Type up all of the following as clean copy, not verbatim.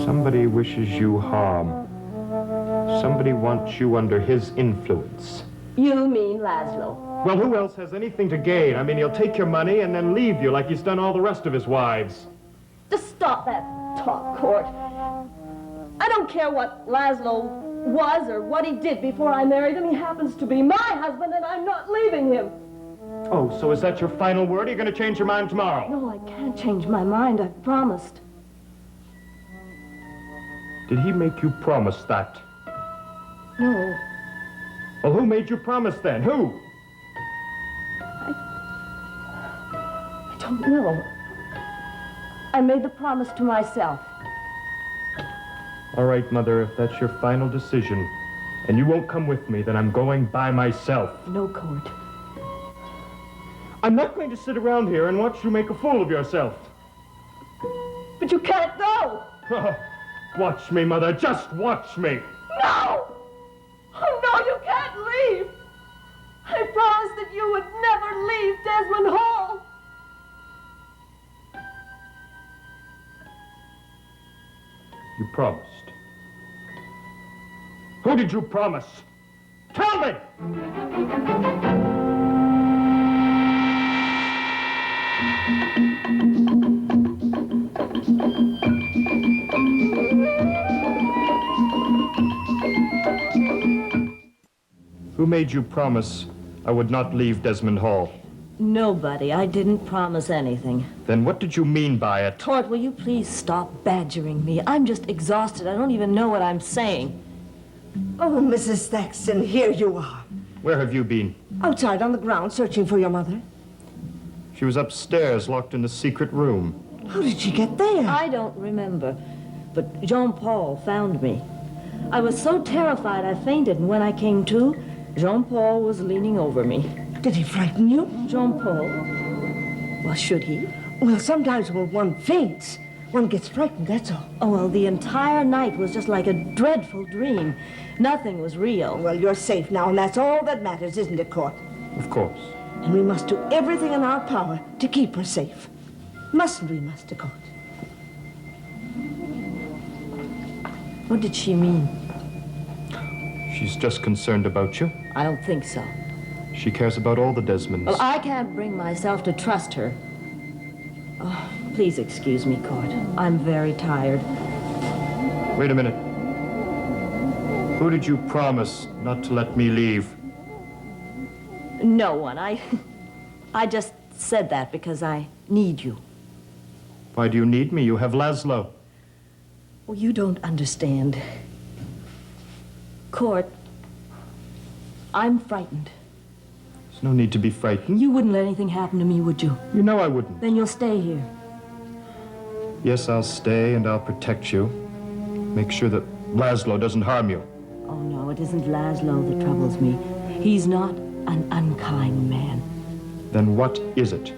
Somebody wishes you harm. Somebody wants you under his influence. You mean Laszlo? Well, who else has anything to gain? I mean, he'll take your money and then leave you like he's done all the rest of his wives. Just stop that talk, Court. I don't care what Laszlo was or what he did before I married him. He happens to be my husband, and I'm not leaving him. Oh, so is that your final word? Are you going to change your mind tomorrow? No, I can't change my mind. I've promised. Did he make you promise that? No. Well, who made you promise then? Who? I don't know. I made the promise to myself. All right, Mother, if that's your final decision, and you won't come with me, then I'm going by myself. No, Court. I'm not going to sit around here and watch you make a fool of yourself. But you can't go! Watch me, Mother. Just watch me. No! Oh, no, you can't leave! I promised that you would never leave Desmond Hall! You promised. Who did you promise? Tell me! Who made you promise I would not leave Desmond Hall? Nobody. I didn't promise anything. Then what did you mean by it? Court, will you please stop badgering me? I'm just exhausted. I don't even know what I'm saying. Oh, Mrs. Thaxton, here you are. Where have you been? Outside on the ground, searching for your mother. She was upstairs, locked in a secret room. How did she get there? I don't remember, but Jean-Paul found me. I was so terrified I fainted, and when I came to, Jean-Paul was leaning over me. Did he frighten you? Jean-Paul? Well, should he? Well, sometimes when one faints, one gets frightened, that's all. Oh, well, the entire night was just like a dreadful dream. Nothing was real. Well, you're safe now, and that's all that matters, isn't it, Court? Of course. And we must do everything in our power to keep her safe. Mustn't we, Master Court? What did she mean? She's just concerned about you. I don't think so. She cares about all the Desmonds. Well, I can't bring myself to trust her. Oh, please excuse me, Court. I'm very tired. Wait a minute. Who did you promise not to let me leave? No one. I just said that because I need you. Why do you need me? You have Laszlo. Well, you don't understand. Court, I'm frightened. There's no need to be frightened. You wouldn't let anything happen to me, would you? You know I wouldn't. Then you'll stay here. Yes, I'll stay and I'll protect you. Make sure that Laszlo doesn't harm you. Oh, no, it isn't Laszlo that troubles me. He's not an unkind man. Then what is it?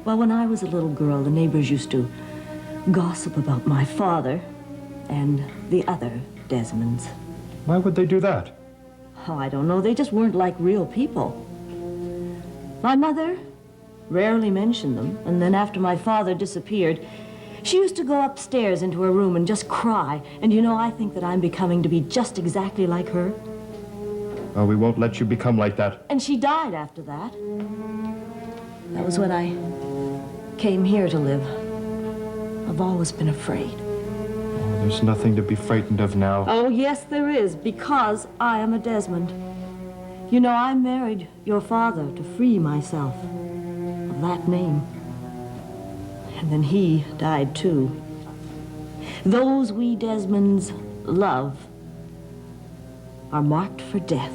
Well, when I was a little girl, the neighbors used to gossip about my father and the other Desmonds. Why would they do that? Oh, I don't know. They just weren't like real people. My mother rarely mentioned them, and then after my father disappeared, she used to go upstairs into her room and just cry. And you know, I think that I'm becoming to be just exactly like her. Oh, we won't let you become like that. And she died after that. That was when I came here to live. I've always been afraid. Oh, there's nothing to be frightened of now. Oh, yes, there is, because I am a Desmond. You know, I married your father to free myself of that name. And then he died, too. Those we Desmonds love are marked for death.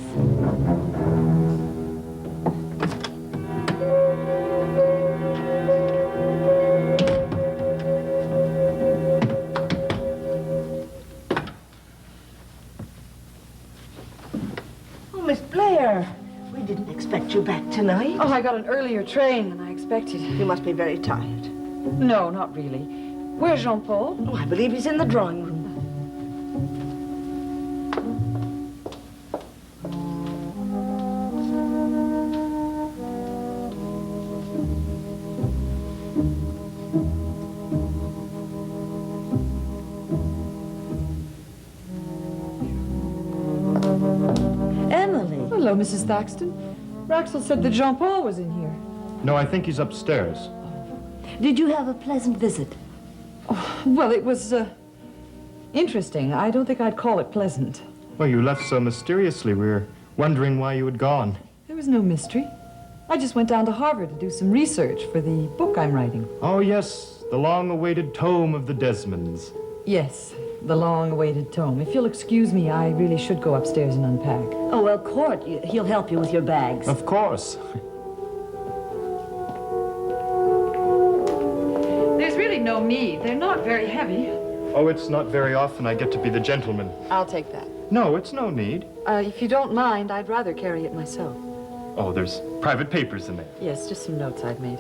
Miss Blair, we didn't expect you back tonight. Oh, I got an earlier train than I expected. You must be very tired. No, not really. Where's Jean-Paul? Oh, I believe he's in the drawing room. Hello, Mrs. Thaxton. Raxel said that Jean-Paul was in here. No, I think he's upstairs. Did you have a pleasant visit? Oh, well, it was, interesting. I don't think I'd call it pleasant. Well, you left so mysteriously. We were wondering why you had gone. There was no mystery. I just went down to Harvard to do some research for the book I'm writing. Oh, yes, the long-awaited tome of the Desmonds. Yes, the long-awaited tome. If you'll excuse me, I really should go upstairs and unpack. Oh, well, Court, he'll help you with your bags. Of course. There's really no need. They're not very heavy. Oh, it's not very often I get to be the gentleman. I'll take that. No, it's no need. If you don't mind, I'd rather carry it myself. Oh, there's private papers in there. Yes, just some notes I've made.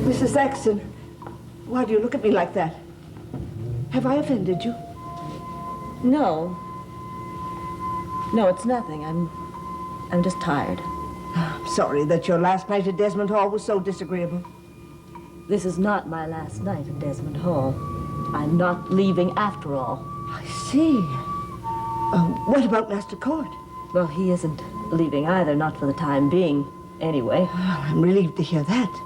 Mrs. Thaxton, why do you look at me like that? Have I offended you? No. No, it's nothing. I'm just tired. I'm sorry that your last night at Desmond Hall was so disagreeable. This is not my last night at Desmond Hall. I'm not leaving after all. I see. What about Master Court? Well, he isn't leaving either, not for the time being, anyway. Well, I'm relieved to hear that.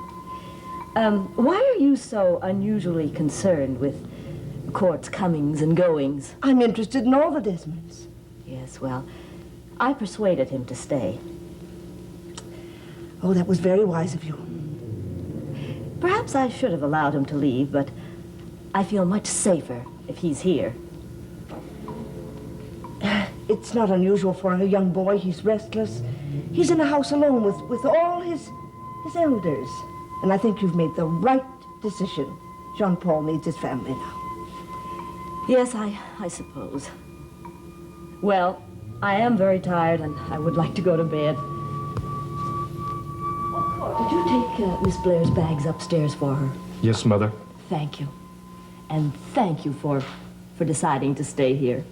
Why are you so unusually concerned with Court's comings and goings? I'm interested in all the Desmonds. Yes, well, I persuaded him to stay. Oh, that was very wise of you. Perhaps I should have allowed him to leave, but I feel much safer if he's here. It's not unusual for a young boy. He's restless. He's in a house alone with all his elders. And I think you've made the right decision. Jean-Paul needs his family now. Yes, I suppose. Well, I am very tired, and I would like to go to bed. Did you take Miss Blair's bags upstairs for her? Yes, Mother. Thank you. And thank you for deciding to stay here.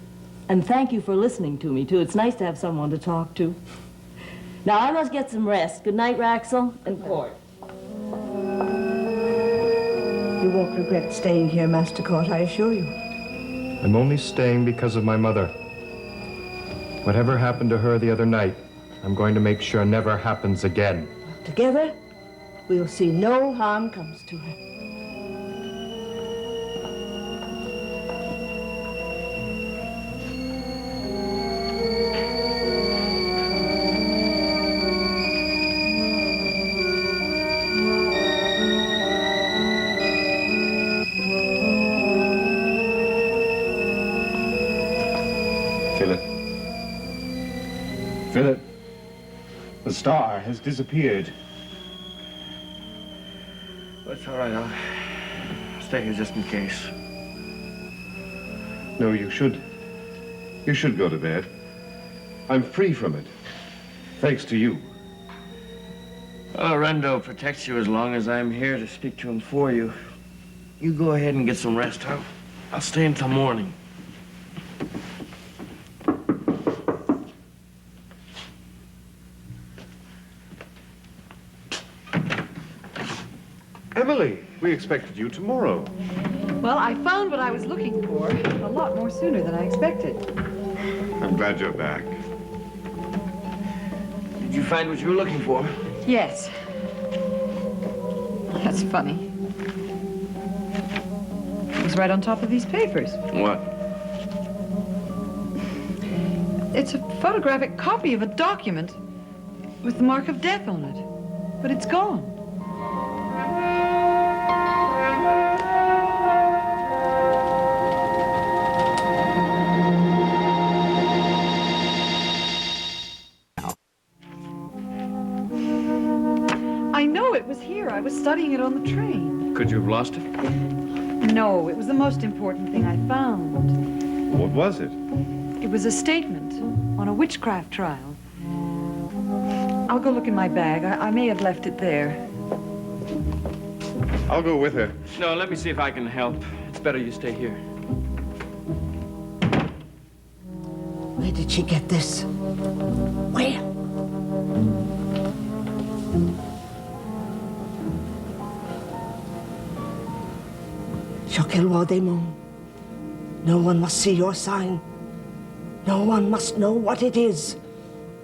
And thank you for listening to me, too. It's nice to have someone to talk to. Now, I must get some rest. Good night, Raxel and Court. You won't regret staying here, Master Court, I assure you. I'm only staying because of my mother. Whatever happened to her the other night, I'm going to make sure never happens again. Together, we'll see no harm comes to her. Philip, the star has disappeared. That's all right. I'll stay here just in case. No, you should. You should go to bed. I'm free from it. Thanks to you. Rendo protects you as long as I'm here to speak to him for you. You go ahead and get some rest. I'll stay until morning. Emily, we expected you tomorrow. Well, I found what I was looking for a lot more sooner than I expected. I'm glad you're back. Did you find what you were looking for? Yes. That's funny. It was right on top of these papers. What? It's a photographic copy of a document with the mark of death on it. But it's gone. I know it was here. I was studying it on the train. Could you have lost it? No, it was the most important thing I found. What was it? It was a statement on a witchcraft trial. I'll go look in my bag. I may have left it there. I'll go with her. No, let me see if I can help. It's better you stay here. Where did she get this? Where? Quel Desmond. No one must see your sign. No one must know what it is,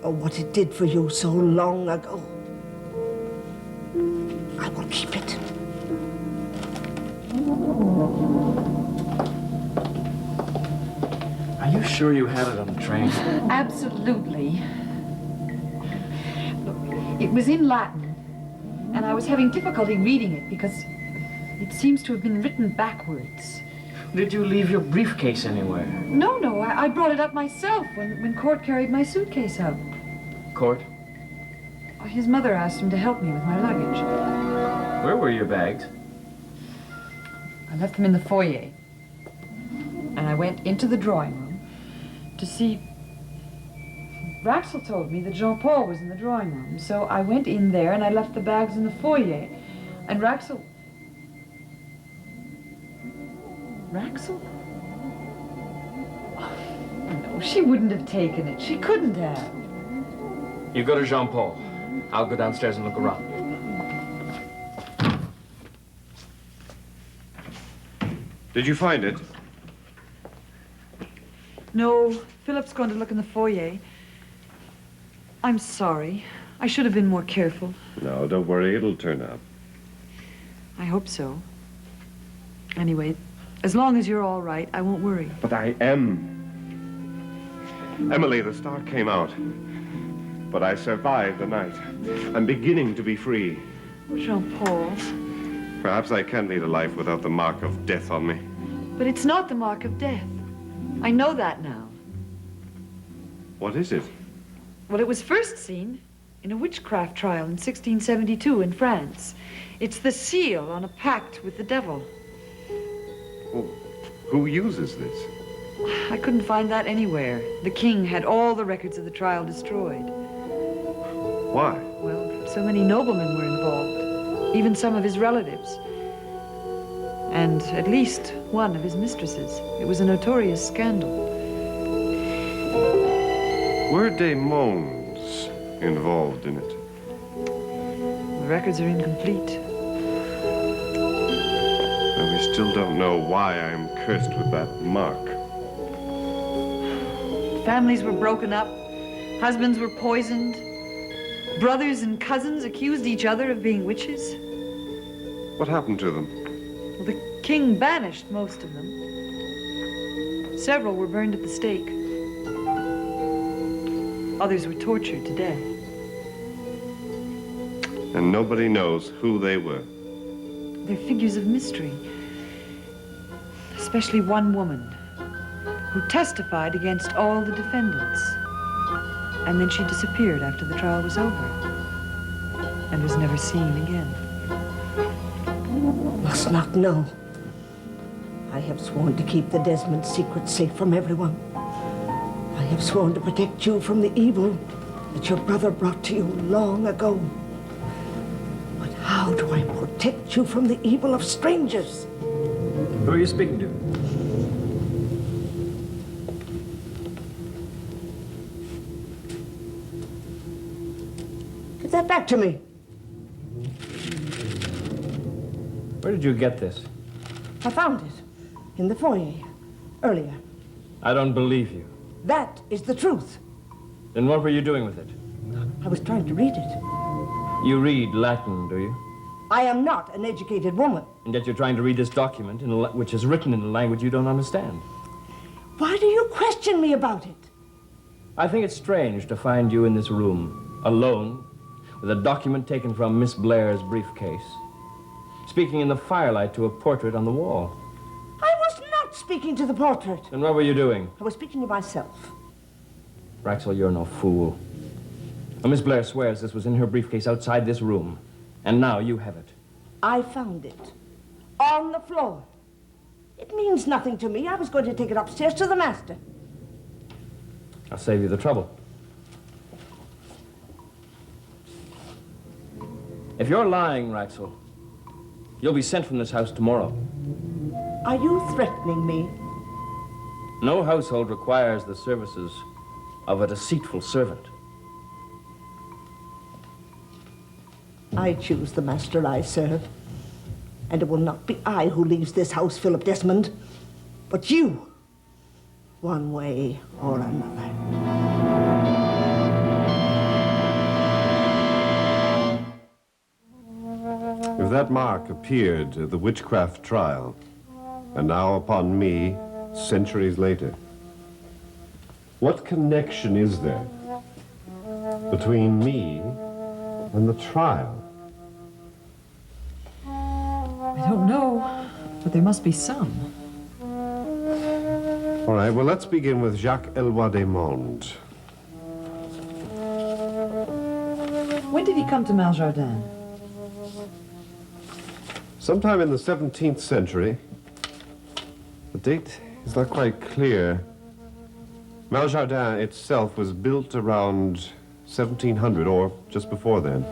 or what it did for you so long ago. I will keep it. Are you sure you had it on the train? Absolutely. Look, it was in Latin, and I was having difficulty reading it because it seems to have been written backwards. Did you leave your briefcase anywhere? No, I brought it up myself when Court carried my suitcase out. Court? His mother asked him to help me with my luggage. Where were your bags? I left them in the foyer. And I went into the drawing room to see... Raxel told me that Jean-Paul was in the drawing room, so I went in there and I left the bags in the foyer. And Raxel... Raxel? Oh, no, she wouldn't have taken it. She couldn't have. You go to Jean-Paul. I'll go downstairs and look around. Did you find it? No, Philip's going to look in the foyer. I'm sorry. I should have been more careful. No, don't worry. It'll turn up. I hope so. Anyway, as long as you're all right, I won't worry. But I am. Emily, the star came out. But I survived the night. I'm beginning to be free. Jean-Paul. Perhaps I can lead a life without the mark of death on me. But it's not the mark of death. I know that now. What is it? Well, it was first seen in a witchcraft trial in 1672 in France. It's the seal on a pact with the devil. Well, who uses this? I couldn't find that anywhere. The king had all the records of the trial destroyed. Why? Well, so many noblemen were involved, even some of his relatives. And at least one of his mistresses. It was a notorious scandal. Were Desmonds involved in it? The records are incomplete. And we still don't know why I am cursed with that mark. Families were broken up. Husbands were poisoned. Brothers and cousins accused each other of being witches. What happened to them? Well, the king banished most of them. Several were burned at the stake. Others were tortured to death. And nobody knows who they were. They're figures of mystery. Especially one woman who testified against all the defendants. And then she disappeared after the trial was over and was never seen again. Must not know. I have sworn to keep the Desmond secret safe from everyone. I have sworn to protect you from the evil that your brother brought to you long ago. But how do I protect you from the evil of strangers? Who are you speaking to? Give that back to me. Where did you get this? I found it in the foyer earlier. I don't believe you. That is the truth. Then what were you doing with it? I was trying to read it. You read Latin, do you? I am not an educated woman. And yet you're trying to read this document which is written in a language you don't understand. Why do you question me about it? I think it's strange to find you in this room, alone, with a document taken from Miss Blair's briefcase, speaking in the firelight to a portrait on the wall. I was not speaking to the portrait. Then what were you doing? I was speaking to myself. Raxel, you're no fool. Well, Miss Blair swears this was in her briefcase outside this room, and now you have it. I found it on the floor. It means nothing to me. I was going to take it upstairs to the master. I'll save you the trouble. If you're lying, Raxel, you'll be sent from this house tomorrow. Are you threatening me? No household requires the services of a deceitful servant. I choose the master I serve. And it will not be I who leaves this house, Philip Desmond, but you, one way or another. If that mark appeared at the witchcraft trial, and now upon me, centuries later, what connection is there between me and the trial? I don't know, but there must be some. All right, well, let's begin with Jacques Eloi Desmond. When did he come to Maljardin? Sometime in the 17th century. The date is not quite clear. Maljardin itself was built around 1700 or just before then.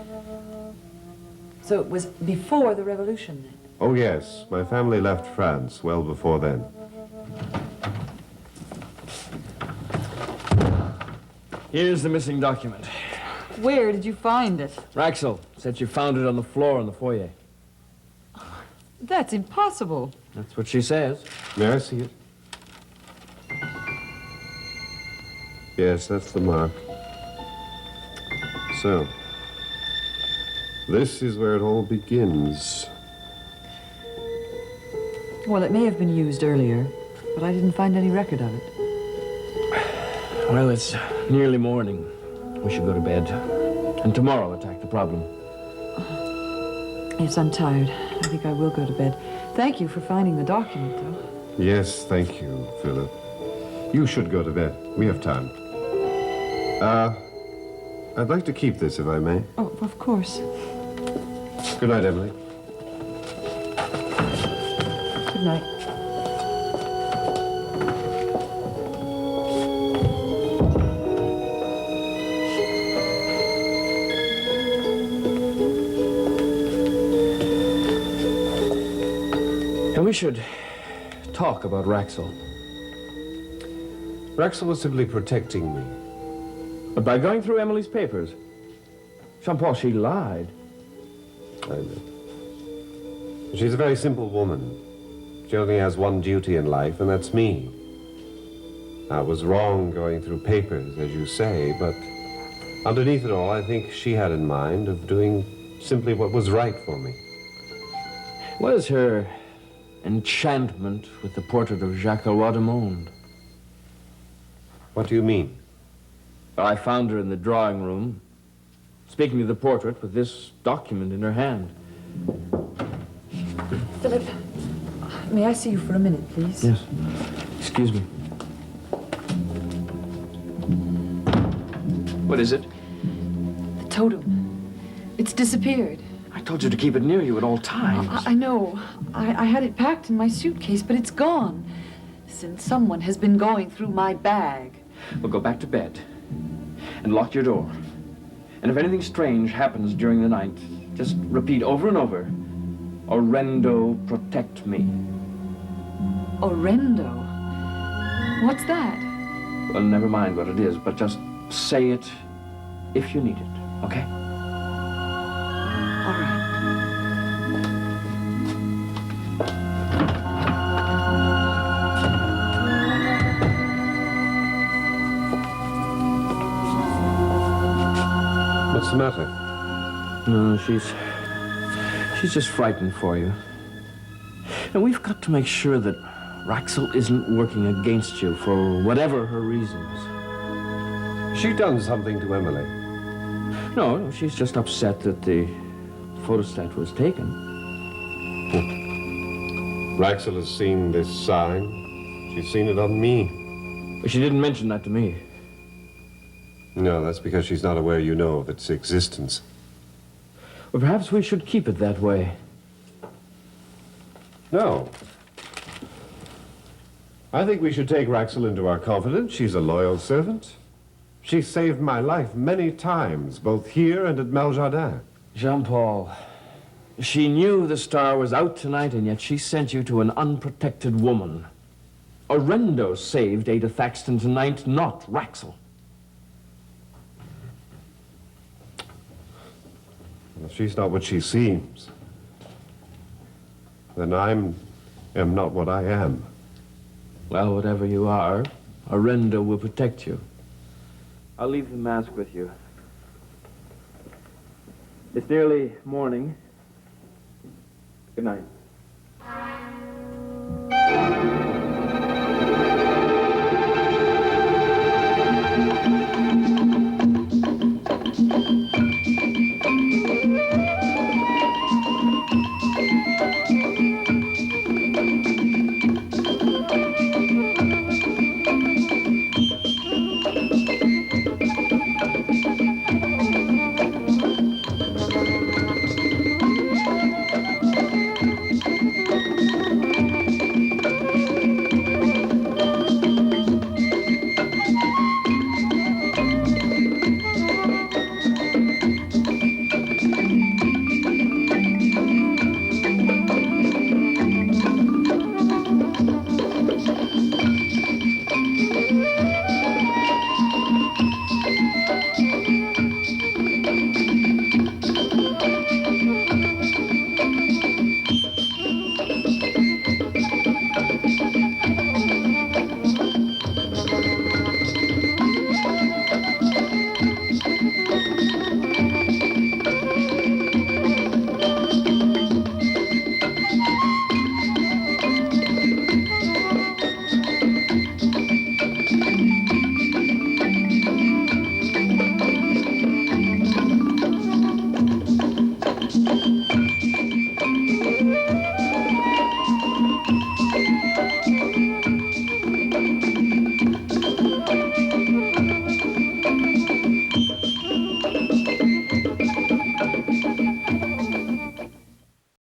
So it was before the revolution, then? Oh, yes. My family left France well before then. Here's the missing document. Where did you find it? Raxel said she found it on the floor in the foyer. That's impossible. That's what she says. May I see it? Yes, that's the mark. So, this is where it all begins. Well, it may have been used earlier, but I didn't find any record of it. Well, it's nearly morning. We should go to bed. And tomorrow attack the problem. Yes, I'm tired. I think I will go to bed. Thank you for finding the document, though. Yes, thank you, Philip. You should go to bed. We have time. I'd like to keep this, if I may. Oh, of course. Good night, Emily. Good night. And we should talk about Raxel. Raxel was simply protecting me. But by going through Emily's papers, Jean-Paul, she lied. I know. She's a very simple woman. She only has one duty in life, and that's me. I was wrong going through papers, as you say, but underneath it all, I think she had in mind of doing simply what was right for me. What is her enchantment with the portrait of Jacques Eloi Desmond? What do you mean? I found her in the drawing room, speaking of the portrait with this document in her hand. Philip, may I see you for a minute, please? Yes. Excuse me. What is it? The totem. It's disappeared. I told you to keep it near you at all times. I know. I had it packed in my suitcase, but it's gone. Since someone has been going through my bag. Well, go back to bed and lock your door. And if anything strange happens during the night, just repeat over and over, Orendo, protect me. Orendo? What's that? Well, never mind what it is, but just say it if you need it, okay? All right. What's the matter? No, she's just frightened for you. And we've got to make sure that Raxel isn't working against you for whatever her reasons. She done something to Emily. No, she's just upset that the photostat was taken. Raxel has seen this sign. She's seen it on me. But she didn't mention that to me. No, that's because she's not aware you know of its existence. Well, perhaps we should keep it that way. No. I think we should take Raxel into our confidence. She's a loyal servant. She's saved my life many times, both here and at Maljardin. Jean-Paul, she knew the star was out tonight, and yet she sent you to an unprotected woman. Orendo saved Ada Thaxton tonight, not Raxel. If she's not what she seems, then I am not what I am. Well, whatever you are, Orendo will protect you. I'll leave the mask with you. It's nearly morning. Good night.